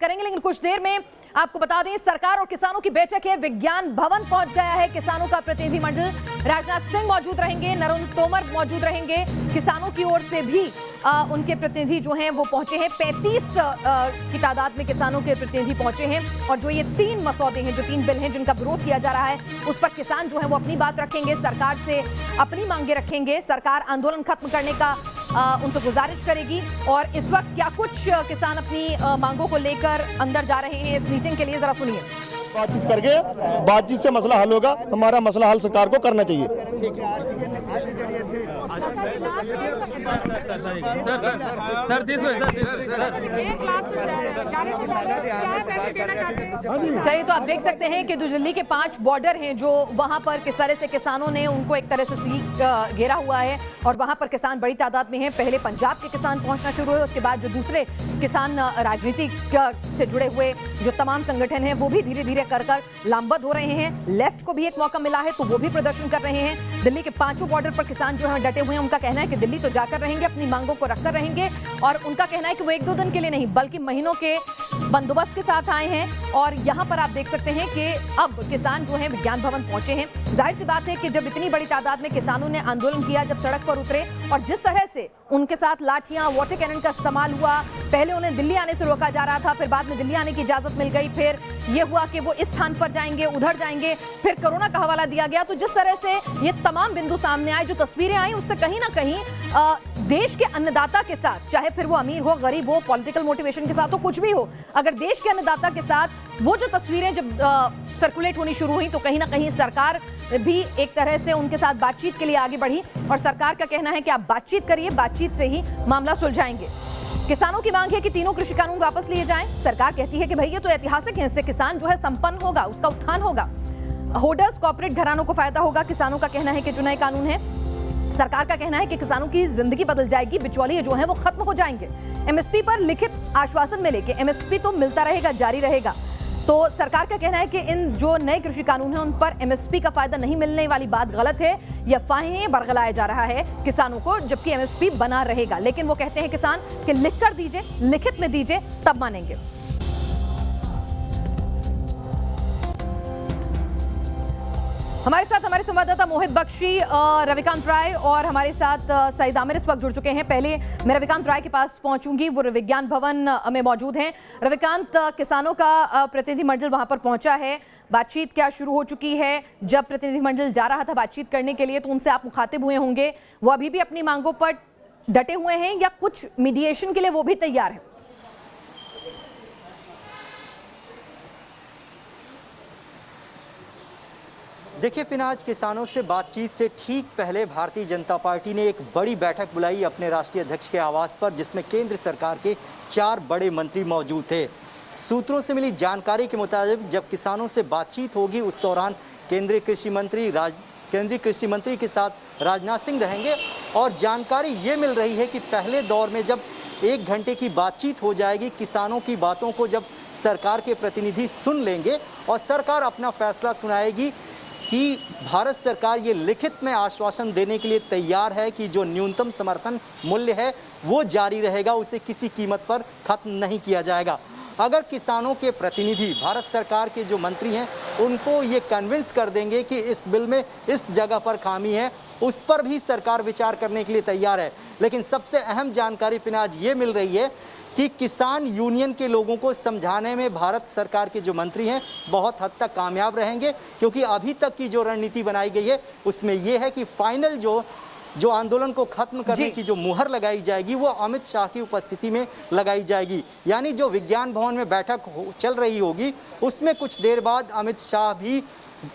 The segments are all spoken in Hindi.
करेंगे, लेकिन कुछ देर में आपको बता दें सरकार और किसानों की बैठक है। विज्ञान भवन पहुंच गया है किसानों का प्रतिनिधिमंडल। राजनाथ सिंह मौजूद रहेंगे, नरेंद्र तोमर मौजूद रहेंगे। किसानों की ओर से भी उनके प्रतिनिधि जो हैं वो पहुंचे हैं। 35 की तादाद में किसानों के प्रतिनिधि पहुंचे हैं और जो ये 3 मसौदे हैं, जो 3 बिल हैं जिनका विरोध किया जा रहा है, उस पर किसान जो है वो अपनी बात रखेंगे, सरकार से अपनी मांगे रखेंगे। सरकार आंदोलन खत्म करने का उनसे गुजारिश करेगी। और इस वक्त क्या कुछ किसान अपनी मांगों को लेकर अंदर जा रहे हैं इस मीटिंग के लिए, जरा सुनिए। बातचीत करके बातचीत से मसला हल होगा। हमारा मसला हल सरकार को करना चाहिए। चलिए, तो आप देख सकते हैं कि जो दिल्ली के 5 बॉर्डर हैं, जो वहां पर किस तरह से किसानों ने उनको एक तरह से घेरा हुआ है और वहां पर किसान बड़ी तादाद में हैं। पहले पंजाब के किसान पहुंचना शुरू हुए, उसके बाद जो दूसरे किसान राजनीति से जुड़े हुए जो तमाम संगठन हैं वो भी धीरे धीरे कर लामबंद हो रहे हैं। लेफ्ट को भी एक मौका मिला है तो वो भी प्रदर्शन कर रहे हैं। दिल्ली के 5 बॉर्डर पर किसान जो है डटे हुए हैं। उनका कहना है कि दिल्ली तो जाकर रहेंगे, अपनी मांगों को रखकर रहेंगे और उनका कहना है कि वो 1-2 दिन के लिए नहीं बल्कि महीनों के बंदोबस्त के साथ आए हैं। और यहाँ पर आप देख सकते हैं कि अब किसान जो है विज्ञान भवन पहुंचे हैं। जाहिर सी बात है कि जब इतनी बड़ी तादाद में किसानों ने आंदोलन किया, जब सड़क पर उतरे और जिस तरह से उनके साथ लाठियां, वाटर कैनन का इस्तेमाल हुआ, पहले उन्हें दिल्ली आने से रोका जा रहा था, फिर बाद में दिल्ली आने की इजाजत मिल गई, फिर यह हुआ कि वो इस स्थान पर जाएंगे, उधर जाएंगे, फिर कोरोना का हवाला दिया गया। तो जिस तरह से ये तमाम बिंदु सामने आए, जो तस्वीरें आई, उससे कहीं ना कहीं देश के अन्नदाता के साथ, चाहे फिर वो अमीर हो, गरीब हो, पॉलिटिकल मोटिवेशन के साथ हो, कुछ भी हो, अगर देश के अन्नदाता के साथ वो जो तस्वीरें जब सर्कुलेट होनी शुरू हुई तो कहीं ना कहीं सरकार भी एक तरह से उनके साथ बातचीत के लिए आगे बढ़ी। और सरकार का कहना है कि आप बातचीत करिए, बातचीत से ही मामला सुलझाएंगे। किसानों की मांग है कि तीनों कृषि कानून वापस लिए जाएं। सरकार कहती है कि भाई ये तो ऐतिहासिक है, इससे किसान जो है संपन्न होगा, उसका उत्थान होगा, होल्डर्स, कॉर्पोरेट घरानों को फायदा होगा। किसानों का कहना है कि जो नए कानून है, सरकार का कहना है कि किसानों की जिंदगी बदल जाएगी, बिचौलिए जो हैं वो खत्म हो जाएंगे। एमएसपी पर लिखित आश्वासन मिले कि एमएसपी तो मिलता रहेगा, जारी रहेगा। तो सरकार का कहना है कि इन जो नए कृषि कानून हैं उन पर एमएसपी का फायदा नहीं मिलने वाली बात गलत है, यह अफवाहें बरगलाया जा रहा है किसानों को, जबकि एमएसपी बना रहेगा। लेकिन वो कहते हैं किसान कि लिख कर दीजिए, लिखित में दीजिए, तब मानेंगे। हमारे साथ हमारे संवाददाता मोहित बख्शी, रविकांत राय और हमारे साथ सईद आमिर इस वक्त जुड़ चुके हैं। पहले मैं रविकांत राय के पास पहुंचूंगी, वो विज्ञान भवन में मौजूद हैं। रविकांत, किसानों का प्रतिनिधिमंडल वहां पर पहुंचा है, बातचीत क्या शुरू हो चुकी है? जब प्रतिनिधिमंडल जा रहा था बातचीत करने के लिए तो उनसे आप मुखातिब हुए होंगे, वो अभी भी अपनी मांगों पर डटे हुए हैं या कुछ मीडिएशन के लिए वो भी तैयार है? देखिए पिनाज, किसानों से बातचीत से ठीक पहले भारतीय जनता पार्टी ने एक बड़ी बैठक बुलाई अपने राष्ट्रीय अध्यक्ष के आवास पर, जिसमें केंद्र सरकार के 4 बड़े मंत्री मौजूद थे। सूत्रों से मिली जानकारी के मुताबिक जब किसानों से बातचीत होगी उस दौरान केंद्रीय कृषि मंत्री के साथ राजनाथ सिंह रहेंगे। और जानकारी ये मिल रही है कि पहले दौर में जब 1 घंटे की बातचीत हो जाएगी, किसानों की बातों को जब सरकार के प्रतिनिधि सुन लेंगे और सरकार अपना फैसला सुनाएगी कि भारत सरकार ये लिखित में आश्वासन देने के लिए तैयार है कि जो न्यूनतम समर्थन मूल्य है वो जारी रहेगा, उसे किसी कीमत पर खत्म नहीं किया जाएगा। अगर किसानों के प्रतिनिधि भारत सरकार के जो मंत्री हैं उनको ये कन्विंस कर देंगे कि इस बिल में इस जगह पर खामी है, उस पर भी सरकार विचार करने के लिए तैयार है। लेकिन सबसे अहम जानकारी पिनाज ये मिल रही है कि किसान यूनियन के लोगों को समझाने में भारत सरकार के जो मंत्री हैं बहुत हद तक कामयाब रहेंगे, क्योंकि अभी तक की जो रणनीति बनाई गई है उसमें यह है कि फाइनल जो आंदोलन को खत्म करने की जो मुहर लगाई जाएगी वो अमित शाह की उपस्थिति में लगाई जाएगी। यानी जो विज्ञान भवन में बैठक चल रही होगी उसमें कुछ देर बाद अमित शाह भी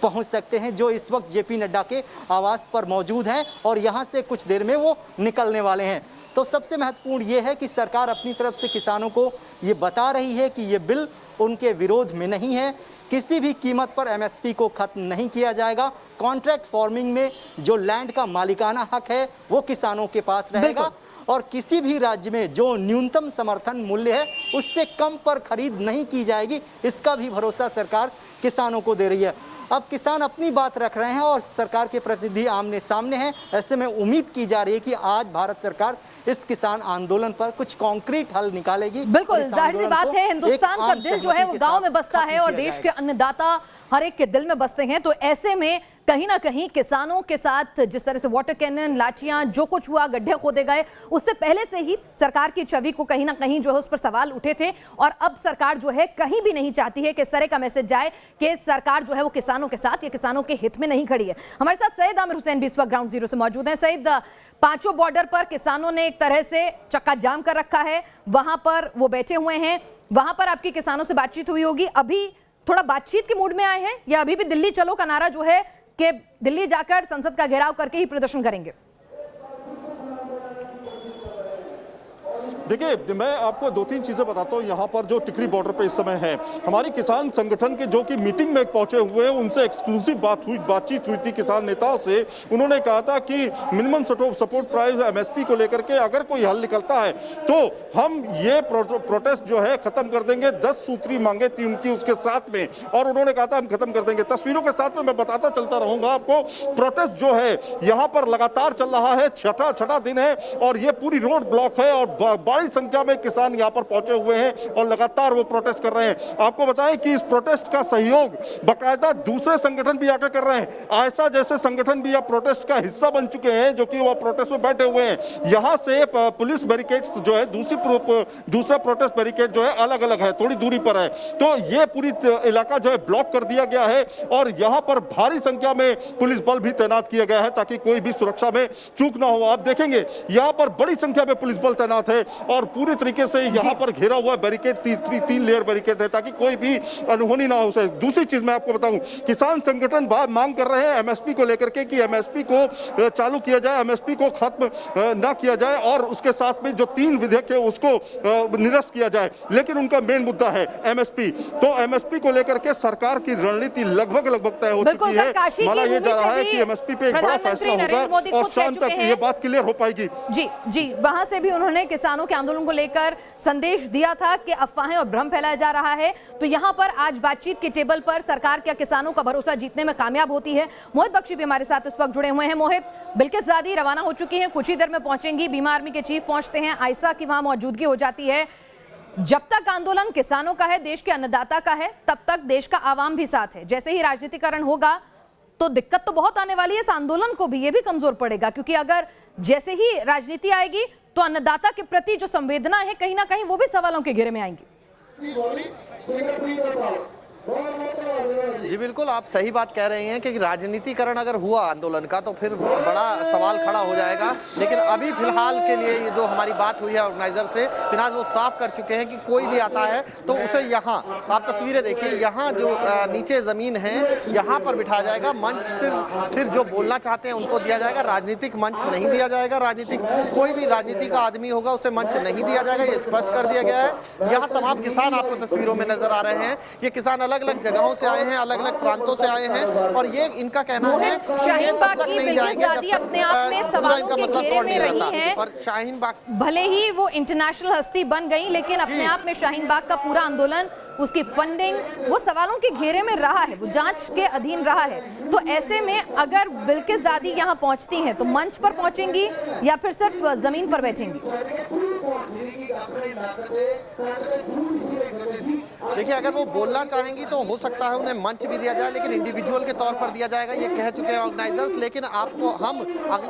पहुंच सकते हैं, जो इस वक्त जेपी नड्डा के आवास पर मौजूद हैं और यहां से कुछ देर में वो निकलने वाले हैं। तो सबसे महत्वपूर्ण ये है कि सरकार अपनी तरफ से किसानों को ये बता रही है कि ये बिल उनके विरोध में नहीं है, किसी भी कीमत पर एमएसपी को खत्म नहीं किया जाएगा। कॉन्ट्रैक्ट फार्मिंग में जो लैंड का मालिकाना हक है वो किसानों के पास रहेगा और किसी भी राज्य में जो न्यूनतम समर्थन मूल्य है उससे कम पर खरीद नहीं की जाएगी, इसका भी भरोसा सरकार किसानों को दे रही है। अब किसान अपनी बात रख रहे हैं और सरकार के प्रतिनिधि आमने सामने हैं। ऐसे में उम्मीद की जा रही है कि आज भारत सरकार इस किसान आंदोलन पर कुछ कॉन्क्रीट हल निकालेगी। बिल्कुल जाहिर सी बात है, हिंदुस्तान का दिल जो है वो गांव में बसता है और देश के अन्नदाता हर एक के दिल में बसते हैं। तो ऐसे में कहीं ना कहीं किसानों के साथ जिस तरह से वाटर कैनन, लाठियां, जो कुछ हुआ, गड्ढे खोदे गए, उससे पहले से ही सरकार की छवि को कहीं ना कहीं जो है उस पर सवाल उठे थे। और अब सरकार जो है कहीं भी नहीं चाहती है कि इस तरह का मैसेज जाए कि सरकार जो है वो किसानों के साथ या किसानों के हित में नहीं खड़ी है। हमारे साथ सईद आमिर हुसैन भी इस वक्त ग्राउंड जीरो से मौजूद हैं। सईद, पांचों बॉर्डर पर किसानों ने एक तरह से चक्का जाम कर रखा है, वहां पर वो बैठे हुए हैं। वहां पर आपकी किसानों से बातचीत हुई होगी, अभी थोड़ा बातचीत के मूड में आए हैं या अभी भी दिल्ली चलो का नारा जो है कि दिल्ली जाकर संसद का घेराव करके ही प्रदर्शन करेंगे? देखिए, मैं आपको दो तीन चीजें बताता हूँ। यहाँ पर जो टिकरी बॉर्डर पे इस समय है, हमारी किसान संगठन के जो कि मीटिंग में पहुंचे हुए हैं, उनसे एक्सक्लूसिव बातचीत हुई थी किसान नेताओं से। उन्होंने कहा था कि मिनिमम सपोर्ट प्राइस MSP को लेकर के अगर कोई हल निकलता है तो हम ये प्रोटेस्ट जो है खत्म कर देंगे। 10 सूत्री मांगे थी उनकी उसके साथ में, और उन्होंने कहा था हम खत्म कर देंगे। तस्वीरों के साथ में मैं बताता चलता रहूंगा आपको। प्रोटेस्ट जो है यहाँ पर लगातार चल रहा है, छठा दिन है और ये पूरी रोड ब्लॉक है और बड़ी संख्या में किसान यहां पर पहुंचे हुए हैं और लगातार वो प्रोटेस्ट कर रहे हैं। आपको बताएं कि इस प्रोटेस्ट का सहयोग बाकायदा दूसरे संगठन भी आकर कर रहे हैं। आयसा जैसे संगठन भी अब प्रोटेस्ट का हिस्सा बन चुके हैं, जो कि वो प्रोटेस्ट में बैठे हुए हैं। यहां से पुलिस बैरिकेड्स जो है, दूसरा प्रोटेस्ट बैरिकेड जो है अलग अलग है, थोड़ी दूरी पर है। तो ये पूरी इलाका जो है ब्लॉक कर दिया गया है और यहां पर भारी संख्या में पुलिस बल भी तैनात किया गया है ताकि कोई भी सुरक्षा में चूक ना हो। आप देखेंगे यहां पर बड़ी संख्या में पुलिस बल तैनात है और पूरी तरीके से यहाँ पर घेरा हुआ बैरिकेड, 3 लेयर बैरिकेड है ताकि कोई भी अनहोनी ना हो सके। दूसरी चीज मैं आपको बताऊं, किसान संगठन मांग कर रहे हैं MSP को लेकर के कि MSP को चालू किया जाए, MSP को खत्म ना किया जाए और उसके साथ में जो 3 विधेयक है उसको निरस्त किया जाए। लेकिन उनका मेन मुद्दा है MSP। तो MSP को लेकर के सरकार की रणनीति लगभग तय हो चुकी है। माना यह जा रहा है कि MSP पे एक बड़ा फैसला होगा और शाम तक ये बात क्लियर हो पाएगी। जी, वहां से भी उन्होंने किसानों के आंदोलन को लेकर संदेश दिया था कि अफवाहें और भ्रम फैलाया जा रहा है। तो यहां पर आज बातचीत के टेबल पर सरकार क्या किसानों का भरोसा जीतने में कामयाब होती है? मोहित बख्शी भी हमारे साथ इस वक्त जुड़े हुए हैं। मोहित, बिल्किस ज़ादी रवाना हो चुकी हैं, कुछ ही देर में पहुंचेंगी। बीमा आर्मी के चीफ पहुंचते हैं, आयसा की वहां मौजूदगी हो जाती है। जब तक आंदोलन किसानों का है, देश के अन्नदाता का है, तब तक देश का आवाम भी साथ है। जैसे ही राजनीतिकरण होगा तो दिक्कत तो बहुत आने वाली है इस आंदोलन को भी, ये भी कमजोर पड़ेगा, क्योंकि अगर जैसे ही राजनीति आएगी तो अन्नदाता के प्रति जो संवेदना है कहीं ना कहीं वो भी सवालों के घेरे में आएंगी। जी बिल्कुल, आप सही बात कह रहे हैं कि राजनीतिकरण अगर हुआ आंदोलन का तो फिर बड़ा सवाल खड़ा हो जाएगा। लेकिन अभी फिलहाल के लिए ये जो हमारी बात हुई है ऑर्गेनाइजर से, फिनाज वो साफ कर चुके हैं कि कोई भी आता है तो उसे यहाँ, आप तस्वीरें देखिए, यहाँ जो नीचे ज़मीन है यहाँ पर बिठाया जाएगा। मंच सिर्फ जो बोलना चाहते हैं उनको दिया जाएगा, राजनीतिक मंच नहीं दिया जाएगा। कोई भी राजनीति का आदमी होगा उसे मंच नहीं दिया जाएगा, ये स्पष्ट कर दिया गया है। यहाँ तमाम किसान आपको तस्वीरों में नजर आ रहे हैं। ये किसान अलग अलग जगहों से आए हैं, अलग अलग प्रांतों से आए हैं और ये इनका कहना है कि ये तब तक नहीं जाएंगे जब तक पूरा इनका मसला सॉल्व नहीं रहता। और शाहीन बाग भले ही वो इंटरनेशनल हस्ती बन गई, लेकिन अपने आप में शाहीन बाग का पूरा आंदोलन, उसकी फंडिंग, वो सवालों के घेरे में रहा है, वो जांच के अधीन रहा है। तो ऐसे में अगर बिल्किस ज़ादी यहाँ पहुंचती हैं तो मंच पर पहुंचेंगी या फिर सिर्फ जमीन पर बैठेंगी? देखिए, अगर वो बोलना चाहेंगी तो हो सकता है उन्हें मंच भी दिया जाए, लेकिन इंडिविजुअल के तौर पर दिया जाएगा, ये कह चुके हैं ऑर्गेनाइजर्स। लेकिन आपको हम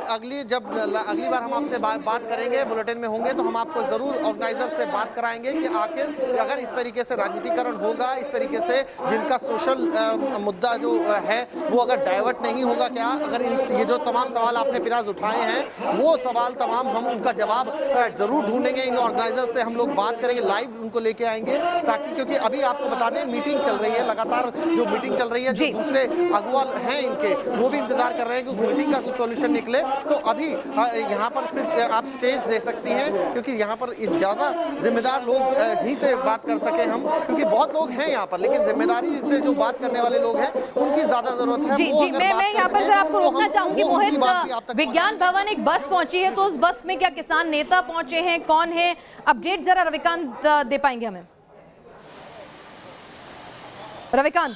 अगली बार हम आपसे बात करेंगे, बुलेटिन में होंगे, तो हम आपको ज़रूर ऑर्गेनाइजर से बात कराएंगे कि आखिर अगर इस तरीके से राजनीतिकरण होगा, इस तरीके से जिनका सोशल मुद्दा जो है वो अगर डाइवर्ट नहीं होगा क्या, अगर ये जो तमाम सवाल आपने फिराज उठाए हैं वो सवाल तमाम हम उनका जवाब ज़रूर ढूंढेंगे। इन ऑर्गेनाइजर से हम लोग बात करेंगे, लाइव उनको लेके आएंगे, ताकि क्योंकि अभी आपको बता दें मीटिंग चल रही है, लगातार जो मीटिंग चल रही है, जो दूसरे अगुवा हैं इनके वो भी इंतजार कर रहे हैं कि उस मीटिंग का कुछ सॉल्यूशन निकले। तो अभी यहाँ पर सिर्फ आप स्टेज दे सकती हैं, क्योंकि यहाँ पर ज़्यादा जिम्मेदार लोग ही से बात कर सकें हम, क्योंकि बहुत लोग हैं यहाँ पर, लेकिन जिम्मेदारी से जो बात करने वाले लोग हैं उनकी ज्यादा जरूरत है। जी जी, मैं यहाँ पर जरा आपको रोकना चाहूंगी मोहित। विज्ञान भवन एक बस पहुंची है, तो उस बस में क्या किसान नेता पहुंचे हैं, कौन है, अपडेट जरा रविकांत दे पाएंगे हमें? रविकांत।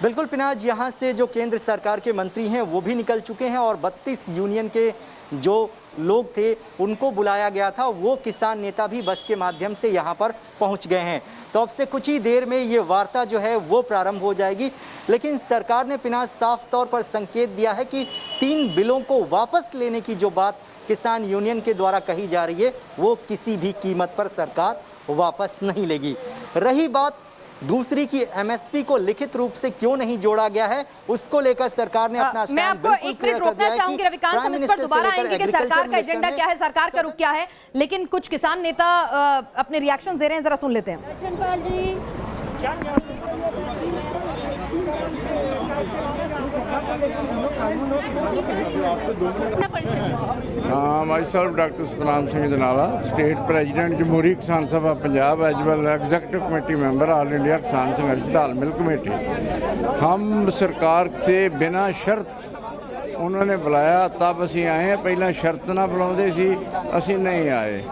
बिल्कुल पिनाज, यहाँ से जो केंद्र सरकार के मंत्री हैं वो भी निकल चुके हैं और 32 यूनियन के जो लोग थे उनको बुलाया गया था, वो किसान नेता भी बस के माध्यम से यहाँ पर पहुँच गए हैं। तो अब से कुछ ही देर में ये वार्ता जो है वो प्रारंभ हो जाएगी। लेकिन सरकार ने पिनाज साफ तौर पर संकेत दिया है कि 3 बिलों को वापस लेने की जो बात किसान यूनियन के द्वारा कही जा रही है वो किसी भी कीमत पर सरकार वापस नहीं लेगी। रही बात दूसरी की एमएसपी को लिखित रूप से क्यों नहीं जोड़ा गया है, उसको लेकर सरकार ने अपना मैं आपको एक मिनट रोकना चाहूंगी रविकांत, हम इस पर दोबारा आएंगे कि सरकार का एजेंडा क्या है, सरकार का रुख क्या है, लेकिन कुछ किसान नेता अपने रिएक्शन दे रहे हैं, जरा सुन लेते हैं। Myself doctor Satnam Singh Janala, state president Jamhoori Kisan Sabha Punjab, as well executive committee member all India Kisan Sangharsh ताल मिल कमेटी। हम सरकार से बिना शर्त उन्होंने बुलाया तब असी आए हैं, पहला शर्त ना बुलाते सी असी नहीं आए,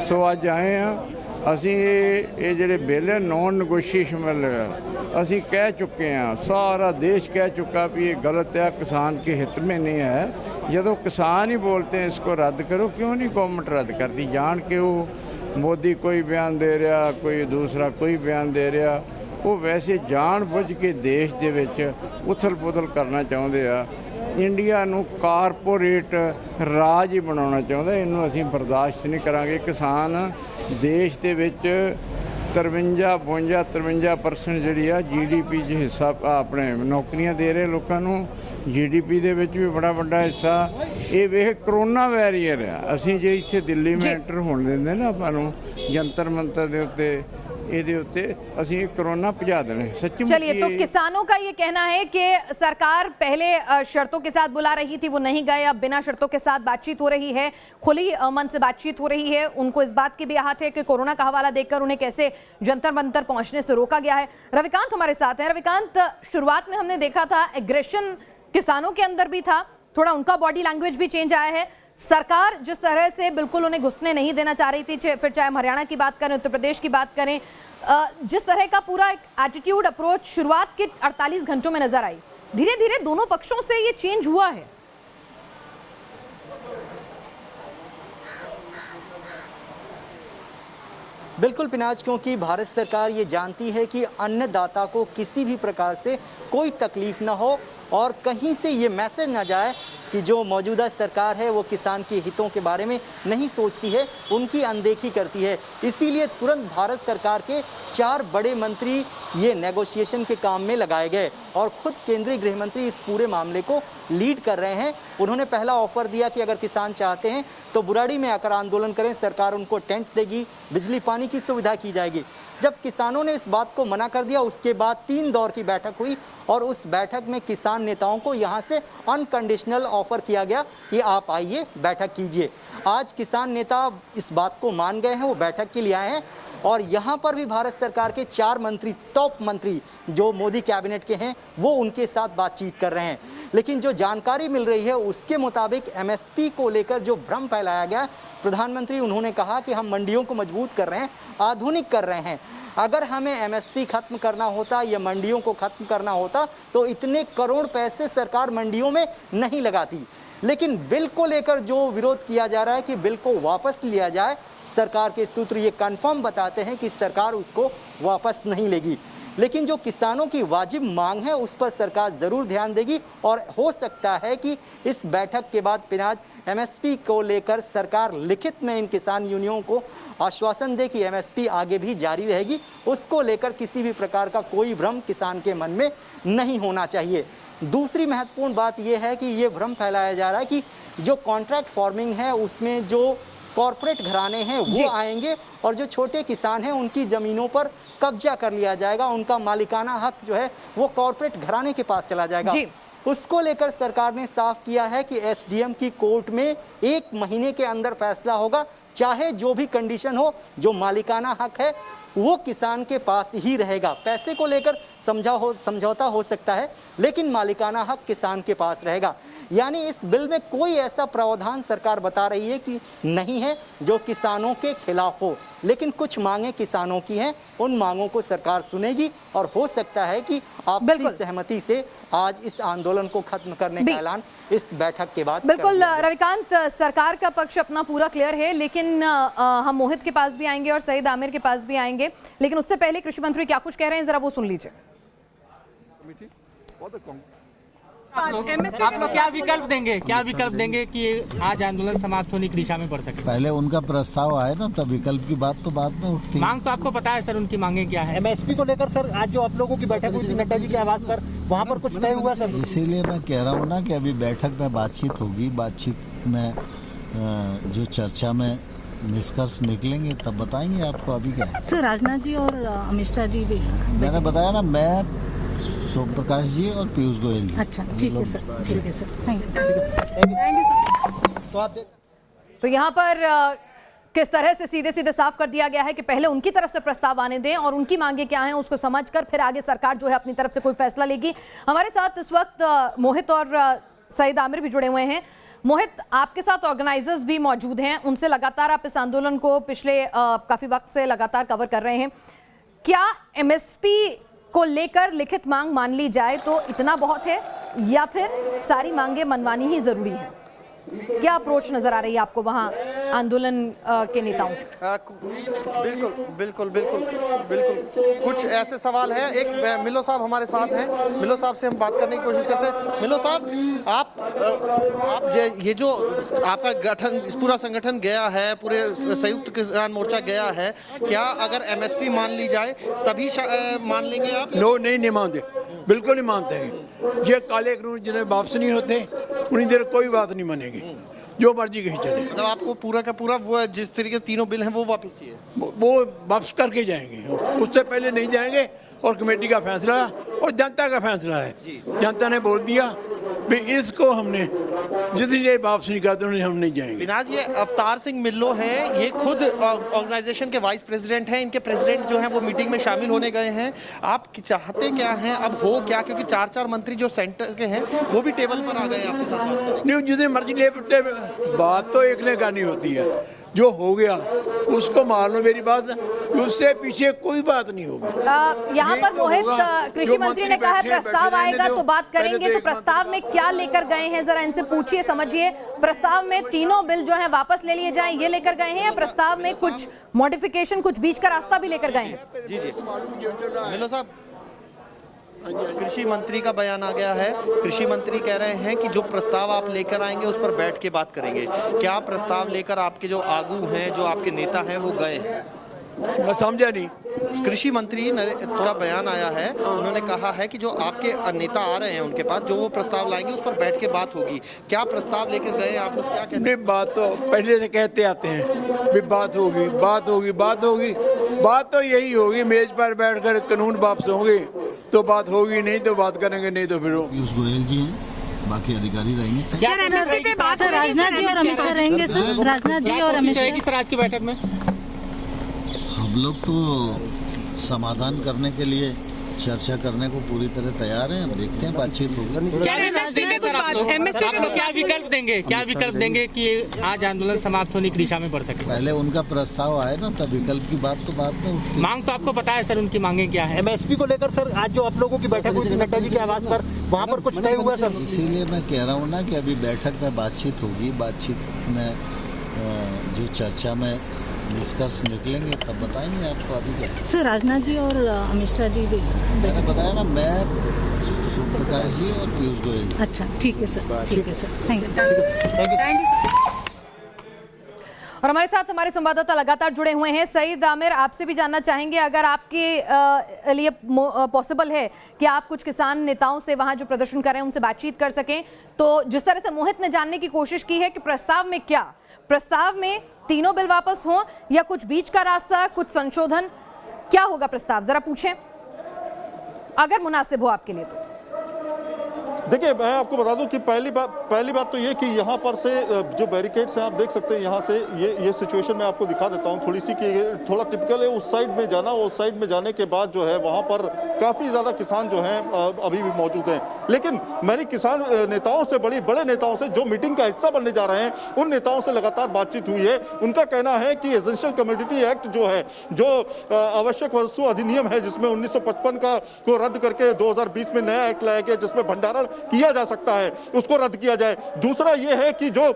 सो अज आए हैं। असी ये ਜਿਹੜੇ बिल नॉन नगोशिएशन असी कह चुके हैं, सारा देश कह चुका भी ये गलत है, किसान के हित में नहीं है। जब किसान ही बोलते हैं इसको रद्द करो, क्यों नहीं गवर्नमेंट रद्द करती? जान के वो मोदी कोई बयान दे रहा, कोई दूसरा कोई बयान दे रहा, वो वैसे जान बुझ के देश दे विच उथल पुथल करना चाहते हैं। इंडिया नूं कारपोरेट राज ही बनाना चाहता, इनू असीं बर्दाश्त नहीं करांगे। किसान देश दे विच 53-53% जिहड़ी आ GDP च हिस्सा अपने नौकरियां दे रहे लोगों नूं, GDP दे विच भी बड़ा वड्डा हिस्सा। ये वेख करोना वैरीयर है, असीं जे इत्थे दिल्ली में एंटर होण दिंदे ना आपां नूं जंतर मंतर दे उत्ते ਇਹਦੇ ਉੱਤੇ ਅਸੀਂ कोरोना पहुंचा देने सच्ची। चलिए, तो किसानों का ये कहना है कि सरकार पहले शर्तों के साथ बुला रही थी, वो नहीं गए, अब बिना शर्तों के साथ बातचीत हो रही है, खुली मन से बातचीत हो रही है। उनको इस बात की भी आहत है कि कोरोना का हवाला देकर उन्हें कैसे जंतर मंतर पहुंचने से रोका गया है। रविकांत हमारे साथ है। रविकांत, शुरुआत में हमने देखा था एग्रेशन किसानों के अंदर भी था, थोड़ा उनका बॉडी लैंग्वेज भी चेंज आया है। सरकार जिस तरह से बिल्कुल उन्हें घुसने नहीं देना चाह रही थी, फिर चाहे हम हरियाणा की बात करें, उत्तर प्रदेश की बात करें, जिस तरह का पूरा एक एटीट्यूड अप्रोच शुरुआत के 48 घंटों में नजर आई, धीरे धीरे दोनों पक्षों से ये चेंज हुआ है। बिल्कुल पिनाज, क्योंकि भारत सरकार ये जानती है कि अन्नदाता को किसी भी प्रकार से कोई तकलीफ ना हो और कहीं से ये मैसेज ना जाए कि जो मौजूदा सरकार है वो किसान के हितों के बारे में नहीं सोचती है, उनकी अनदेखी करती है। इसीलिए तुरंत भारत सरकार के 4 बड़े मंत्री ये नेगोशिएशन के काम में लगाए गए और खुद केंद्रीय गृह मंत्री इस पूरे मामले को लीड कर रहे हैं। उन्होंने पहला ऑफर दिया कि अगर किसान चाहते हैं तो बुराड़ी में आकर आंदोलन करें, सरकार उनको टेंट देगी, बिजली पानी की सुविधा की जाएगी। जब किसानों ने इस बात को मना कर दिया, उसके बाद 3 दौर की बैठक हुई और उस बैठक में किसान नेताओं को यहाँ से अनकंडीशनल ऑफर किया गया कि आप आइए, बैठक कीजिए। आज किसान नेता इस बात को मान गए हैं, वो बैठक के लिए आए हैं और यहाँ पर भी भारत सरकार के 4 मंत्री, टॉप मंत्री जो मोदी कैबिनेट के हैं, वो उनके साथ बातचीत कर रहे हैं। लेकिन जो जानकारी मिल रही है उसके मुताबिक एमएसपी को लेकर जो भ्रम फैलाया गया, प्रधानमंत्री उन्होंने कहा कि हम मंडियों को मजबूत कर रहे हैं, आधुनिक कर रहे हैं। अगर हमें एमएसपी खत्म करना होता या मंडियों को खत्म करना होता तो इतने करोड़ पैसे सरकार मंडियों में नहीं लगाती। लेकिन बिल को लेकर जो विरोध किया जा रहा है कि बिल को वापस लिया जाए, सरकार के सूत्र ये कंफर्म बताते हैं कि सरकार उसको वापस नहीं लेगी। लेकिन जो किसानों की वाजिब मांग है उस पर सरकार ज़रूर ध्यान देगी और हो सकता है कि इस बैठक के बाद पिनाज एमएसपी को लेकर सरकार लिखित में इन किसान यूनियनों को आश्वासन दे कि एमएसपी आगे भी जारी रहेगी। उसको लेकर किसी भी प्रकार का कोई भ्रम किसान के मन में नहीं होना चाहिए। दूसरी महत्वपूर्ण बात यह है कि ये भ्रम फैलाया जा रहा है कि जो कॉन्ट्रैक्ट फार्मिंग है उसमें जो कॉरपोरेट घराने हैं वो आएंगे और जो छोटे किसान हैं उनकी ज़मीनों पर कब्जा कर लिया जाएगा, उनका मालिकाना हक जो है वो कॉरपोरेट घराने के पास चला जाएगा। उसको लेकर सरकार ने साफ किया है कि एसडीएम की कोर्ट में 1 महीने के अंदर फैसला होगा, चाहे जो भी कंडीशन हो, जो मालिकाना हक है वो किसान के पास ही रहेगा। पैसे को लेकर समझौता हो सकता है, लेकिन मालिकाना हक किसान के पास रहेगा। यानी इस बिल में कोई ऐसा प्रावधान सरकार बता रही है कि नहीं है जो किसानों के खिलाफ हो, लेकिन कुछ मांगे किसानों की हैं, उन मांगों को सरकार सुनेगी और हो सकता है कि आपसी सहमति से आज इस आंदोलन को खत्म करने का ऐलान इस बैठक के बाद। बिल्कुल रविकांत, सरकार का पक्ष अपना पूरा क्लियर है, लेकिन हम मोहित के पास भी आएंगे और सईद आमिर के पास भी आएंगे, लेकिन उससे पहले कृषि मंत्री क्या कुछ कह रहे हैं जरा वो सुन लीजिए। आप लोग क्या विकल्प देंगे कि आज आंदोलन समाप्त होने की दिशा में बढ़ सके? पहले उनका प्रस्ताव आए ना, तब विकल्प की बात तो बाद में उठती। मांग तो आपको पता है सर, उनकी मांगे क्या है? एमएसपी को लेकर सर आज जो आप लोगों की बैठक हुई थी नड्डा जी के आवास पर, वहाँ पर कुछ तय हुआ सर? इसीलिए मैं कह रहा हूँ ना कि अभी बैठक में बातचीत होगी, बातचीत में जो चर्चा में निष्कर्ष निकलेंगे तब बताएंगे आपको। अभी क्या है सर, राजनाथ जी और अमित शाह जी भी मैंने बताया ना, मैं सोम प्रकाश जी और पीयूष गोयल जी। अच्छा ठीक है सर, ठीक है सर, थैंक यू सर। तो यहाँ पर किस तरह से सीधे सीधे साफ कर दिया गया है कि पहले उनकी तरफ से प्रस्ताव आने दें और उनकी मांगे क्या हैं उसको समझकर फिर आगे सरकार जो है अपनी तरफ से कोई फैसला लेगी। हमारे साथ इस वक्त मोहित और सईद आमिर भी जुड़े हुए हैं। मोहित, आपके साथ ऑर्गेनाइजर्स भी मौजूद हैं, उनसे लगातार आप इस आंदोलन को पिछले काफी वक्त से लगातार कवर कर रहे हैं। क्या एमएसपी को लेकर लिखित मांग मान ली जाए तो इतना बहुत है या फिर सारी मांगे मनवानी ही जरूरी है? क्या अप्रोच नजर आ रही है आपको वहां आंदोलन के नेताओं? बिल्कुल कुछ ऐसे सवाल हैं। एक मिलो साहब हमारे साथ हैं, मिलो साहब से हम बात करने की कोशिश करते हैं। मिलो साहब, आप ये जो आपका गठन, पूरा संगठन गया है, पूरे संयुक्त किसान मोर्चा गया है, क्या अगर एमएसपी मान ली जाए तभी मान लेंगे आप? नो, नहीं मानते, बिल्कुल नहीं मानते। ये काले कानून जिन्हें वापस नहीं होते उन्हीं देर कोई बात नहीं मानेगी, जो मर्जी कहीं चले। मतलब आपको पूरा का पूरा वो जिस तरीके से तीनों बिल हैं वो वापस चाहिए? वो वापस करके जाएंगे, उससे पहले नहीं जाएंगे। और कमेटी का फैसला और जनता का फैसला है। जनता ने बोल दिया भी इसको हमने जितनी देर वापस नहीं करते हम नहीं जाएंगे। विनाश, ये अवतार सिंह मिल्लो हैं, ये खुद ऑर्गेनाइजेशन के वाइस प्रेसिडेंट हैं। इनके प्रेसिडेंट जो हैं वो मीटिंग में शामिल होने गए हैं। आप चाहते क्या हैं, अब हो क्या? क्योंकि 4 मंत्री जो सेंटर के हैं वो भी टेबल पर आ गए हैं आपके साथ बात करने। नहीं, जितने मर्जी ले, बात तो एक ने करनी होती है। जो हो गया उसको मान लो, मेरी बात, उससे पीछे कोई बात नहीं होगी। यहाँ पर मोहित, कृषि मंत्री ने कहा है प्रस्ताव आएगा तो बात करेंगे, तो प्रस्ताव में क्या लेकर गए हैं जरा इनसे पूछिए, समझिए। प्रस्ताव में तीनों बिल जो है वापस ले लिए जाएं ये लेकर गए हैं या प्रस्ताव में कुछ मॉडिफिकेशन, कुछ बीच का रास्ता भी लेकर गए हैं? जी मिलो साहब, कृषि मंत्री का बयान आ गया है। कृषि मंत्री कह रहे हैं कि जो प्रस्ताव आप लेकर आएंगे उस पर बैठ के बात करेंगे। क्या प्रस्ताव लेकर आपके जो आगू हैं, जो आपके नेता हैं, वो गए हैं? मैं समझा नहीं। कृषि मंत्री का बयान आया है, उन्होंने कहा है कि जो आपके नेता आ रहे हैं उनके पास, जो वो प्रस्ताव लाएंगे उस पर बैठ के बात होगी। क्या प्रस्ताव लेकर गए आप लोग? क्या कहते हैं? नहीं, बात तो पहले से कहते आते हैं भी बात होगी, बात होगी, बात होगी। बात तो यही होगी, मेज पर बैठकर कानून वापस होंगे तो बात होगी, नहीं तो बात करेंगे, नहीं तो फिर पीयूष गोयल जी हैं, बाकी अधिकारी रहेंगे। सर, राजनाथ जी और अमित शाह रहेंगे सर, राजनाथ जी और अमित शाह सर आज की बैठक में। हम लोग तो समाधान करने के लिए चर्चा करने को पूरी तरह तैयार हैं। अब देखते हैं, बातचीत होगी। आप लोग क्या विकल्प देंगे कि आज आंदोलन समाप्त होने की दिशा में बढ़ सके? पहले उनका प्रस्ताव आए ना, तब विकल्प की बात तो बाद में उठती। मांग तो आपको पता है सर, उनकी मांगे क्या है? एमएसपी को लेकर सर आज जो आप लोगों की बैठक हुई थी नड्डा जी के आवास पर, वहाँ पर कुछ तय हुआ सर? इसीलिए मैं कह रहा हूँ ना कि अभी बैठक में बातचीत होगी, बातचीत में जो चर्चा में निष्कर्ष निकलेंगे तब बताएंगे आपको। अभी क्या है सर, राजनाथ जी और अमित शाह जी भी। मैंने बताया ना, मैं सोम प्रकाश जी और पीयूष गोयल जी। अच्छा ठीक है सर, ठीक है सर, थैंक यू सर। और हमारे साथ हमारे संवाददाता लगातार जुड़े हुए हैं। सईद आमिर, आपसे भी जानना चाहेंगे, अगर आपके लिए पॉसिबल है कि आप कुछ किसान नेताओं से वहां जो प्रदर्शन कर रहे हैं उनसे बातचीत कर सकें, तो जिस तरह से मोहित ने जानने की कोशिश की है कि प्रस्ताव में क्या, प्रस्ताव में तीनों बिल वापस हों या कुछ बीच का रास्ता, कुछ संशोधन, क्या होगा प्रस्ताव, जरा पूछें अगर मुनासिब हो आपके लिए तो। देखिए, मैं आपको बता दूं कि पहली बात तो ये कि यहाँ पर से जो बैरिकेड्स हैं आप देख सकते हैं, यहाँ से ये सिचुएशन मैं आपको दिखा देता हूँ थोड़ी सी कि थोड़ा टिपिकल है। उस साइड में जाना, उस साइड में जाने के बाद जो है वहाँ पर काफ़ी ज़्यादा किसान जो हैं अभी भी मौजूद हैं। लेकिन मेरी किसान नेताओं से, बड़े नेताओं से जो मीटिंग का हिस्सा बनने जा रहे हैं, उन नेताओं से लगातार बातचीत हुई है। उनका कहना है कि एसेंशियल कमोडिटी एक्ट जो है, जो आवश्यक वस्तु अधिनियम है, जिसमें 1955 को रद्द करके 2020 में नया एक्ट लाया गया जिसमें भंडारण किया जा सकता है, उसको रद्द किया जाए। दूसरा ये है कि जो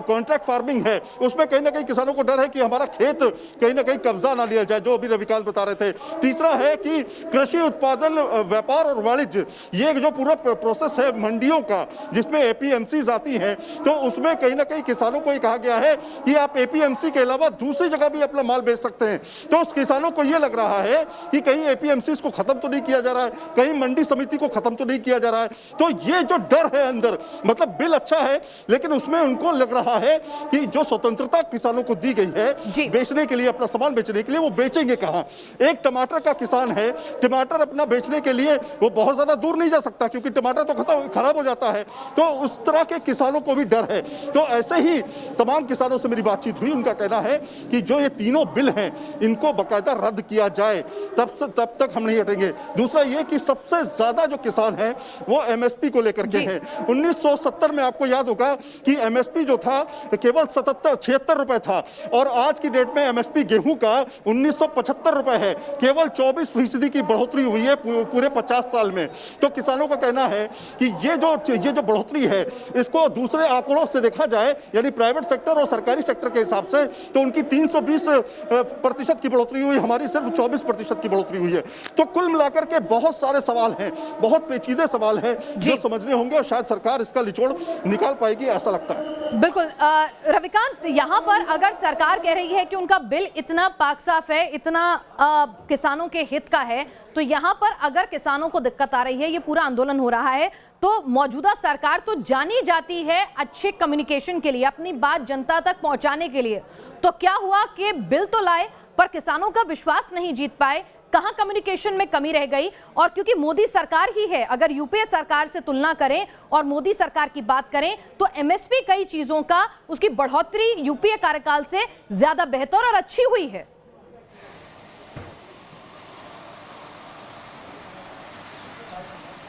कॉन्ट्रैक्ट फार्मिंग है उसमें कहीं ना कहीं किसानों को डर है कि हमारा खेत कहीं ना कहीं कब्जा ना लिया जाए, जो अभी रविकांत बता रहे थे। तीसरा है कि कृषि उत्पादन व्यापार और वाणिज्य, ये जो पूरा प्रोसेस है मंडियों का, जिसमें एपीएमसी आती हैं, तो उसमें कहीं ना कहीं किसानों को ये कहा गया है कि आप एपीएमसी के अलावा दूसरी जगह भी अपना माल बेच सकते हैं। तो उस किसानों को ये लग रहा है कि कहीं एपीएमसी को खत्म तो नहीं किया जा रहा है, कहीं मंडी समिति को खत्म तो नहीं किया जा रहा है। तो ये जो डर है अंदर, मतलब बिल अच्छा है लेकिन उसमें उनको लग रहा है कि जो स्वतंत्रता किसानों को दी गई है बेचने के लिए, अपना सामान बेचने के लिए, वो बेचेंगे कहां। एक टमाटर का किसान है, टमाटर अपना बेचने के लिए वो बहुत ज्यादा दूर नहीं जा सकता क्योंकि टमाटर तो खराब हो जाता है। तो उस तरह के किसानों को भी डर है। तो ऐसे ही तमाम किसानों से मेरी बातचीत हुई, उनका कहना है कि जो ये तीनों बिल हैं इनको बाकायदा रद्द किया जाए, तब तक हम नहीं हटेंगे। दूसरा ये कि सबसे ज्यादा जो किसान है वो एमएसपी को लेकर के है। 1970 में आपको याद होगा कि एमएसपी जो था केवल 76 रुपए था और आज की डेट में एमएसपी गेहूं का 1975 रुपए है। केवल 24% की बढ़ोतरी हुई है पूरे 50 साल में। तो किसानों का कहना है कि ये जो बढ़ोतरी है इसको दूसरे आंकड़ों से देखा जाए, यानी प्राइवेट सेक्टर और सरकारी सेक्टर के हिसाब से, तो उनकी 320% की बढ़ोतरी हुई, हमारी सिर्फ 24% की बढ़ोतरी हुई है। तो कुल मिलाकर के बहुत सारे सवाल हैं, बहुत पेचीदे सवाल हैं जो समझने होंगे और शायद सरकार इसका निचोड़ निकाल पाएगी, ऐसा लगता है। बिल्कुल रविकांत, यहाँ पर अगर सरकार कह रही है कि उनका बिल इतना पाक साफ है, इतना किसानों के हित का है, तो यहाँ पर अगर किसानों को दिक्कत आ रही है, ये पूरा आंदोलन हो रहा है, तो मौजूदा सरकार तो जानी जाती है अच्छे कम्युनिकेशन के लिए, अपनी बात जनता तक पहुंचाने के लिए। तो क्या हुआ कि बिल तो लाए पर किसानों का विश्वास नहीं जीत पाए, कहां कम्युनिकेशन में कमी रह गई? और क्योंकि मोदी सरकार ही है, अगर यूपीए सरकार से तुलना करें और मोदी सरकार की बात करें तो एमएसपी कई चीजों का, उसकी बढ़ोतरी यूपीए कार्यकाल से ज्यादा बेहतर और अच्छी हुई है।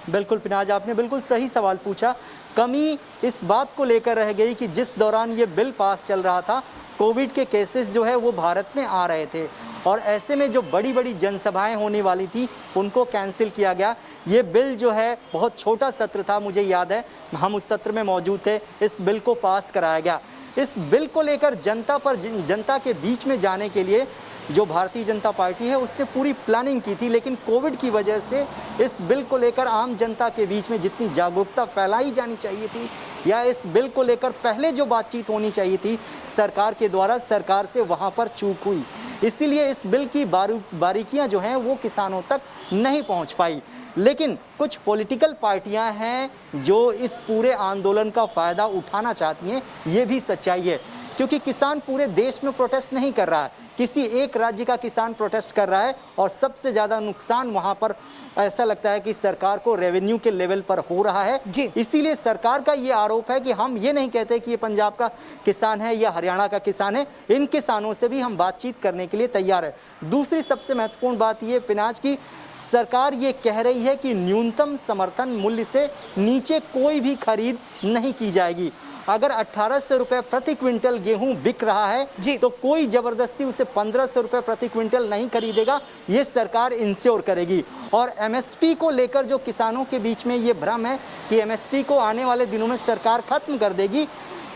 बिल्कुल पिनाज, आपने बिल्कुल सही सवाल पूछा। कमी इस बात को लेकर रह गई कि जिस दौरान ये बिल पास चल रहा था, कोविड के केसेस जो है वो भारत में आ रहे थे और ऐसे में जो बड़ी बड़ी जनसभाएं होने वाली थी उनको कैंसिल किया गया। ये बिल जो है बहुत छोटा सत्र था, मुझे याद है हम उस सत्र में मौजूद थे, इस बिल को पास कराया गया। इस बिल को लेकर जनता के बीच में जाने के लिए जो भारतीय जनता पार्टी है उसने पूरी प्लानिंग की थी, लेकिन कोविड की वजह से इस बिल को लेकर आम जनता के बीच में जितनी जागरूकता फैलाई जानी चाहिए थी या इस बिल को लेकर पहले जो बातचीत होनी चाहिए थी सरकार के द्वारा, सरकार से वहाँ पर चूक हुई। इसीलिए इस बिल की बारीकियां जो हैं वो किसानों तक नहीं पहुँच पाई। लेकिन कुछ पॉलिटिकल पार्टियां हैं जो इस पूरे आंदोलन का फ़ायदा उठाना चाहती हैं, ये भी सच्चाई है। क्योंकि किसान पूरे देश में प्रोटेस्ट नहीं कर रहा है, किसी एक राज्य का किसान प्रोटेस्ट कर रहा है और सबसे ज़्यादा नुकसान वहाँ पर ऐसा लगता है कि सरकार को रेवेन्यू के लेवल पर हो रहा है। इसीलिए सरकार का ये आरोप है कि हम ये नहीं कहते कि ये पंजाब का किसान है या हरियाणा का किसान है, इन किसानों से भी हम बातचीत करने के लिए तैयार है। दूसरी सबसे महत्वपूर्ण बात ये पिनाज की, सरकार ये कह रही है कि न्यूनतम समर्थन मूल्य से नीचे कोई भी खरीद नहीं की जाएगी। अगर 1800 रुपए प्रति क्विंटल गेहूं बिक रहा है तो कोई जबरदस्ती उसे 1500 रुपए प्रति क्विंटल नहीं खरीदेगा, ये सरकार इंश्योर करेगी। और एमएसपी को लेकर जो किसानों के बीच में ये भ्रम है कि एमएसपी को आने वाले दिनों में सरकार खत्म कर देगी,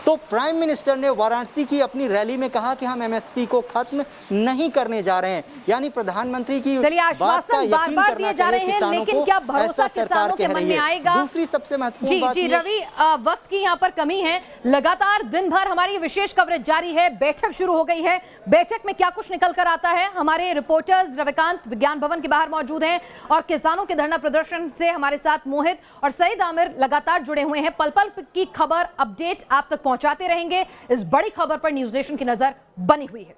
तो प्राइम मिनिस्टर ने वाराणसी की अपनी रैली में कहा कि हम एमएसपी को खत्म नहीं करने जा रहे हैं। यानी प्रधानमंत्री की बात का यकीन करना चाहिए किसानों को, ऐसा सरकार कह रही है। दूसरी सबसे महत्वपूर्ण बात जी रवि, वक्त की यहाँ पर कमी है, लगातार दिन भर हमारी विशेष कवरेज जारी है, बैठक शुरू हो गई है, बैठक में क्या कुछ निकल कर आता है, हमारे रिपोर्टर्स रविकांत विज्ञान भवन के बाहर मौजूद हैं और किसानों के धरना प्रदर्शन से हमारे साथ मोहित और सईद आमिर लगातार जुड़े हुए हैं। पल पल की खबर अपडेट आप तक पहुंचाते रहेंगे। इस बड़ी खबर पर न्यूज नेशन की नजर बनी हुई है।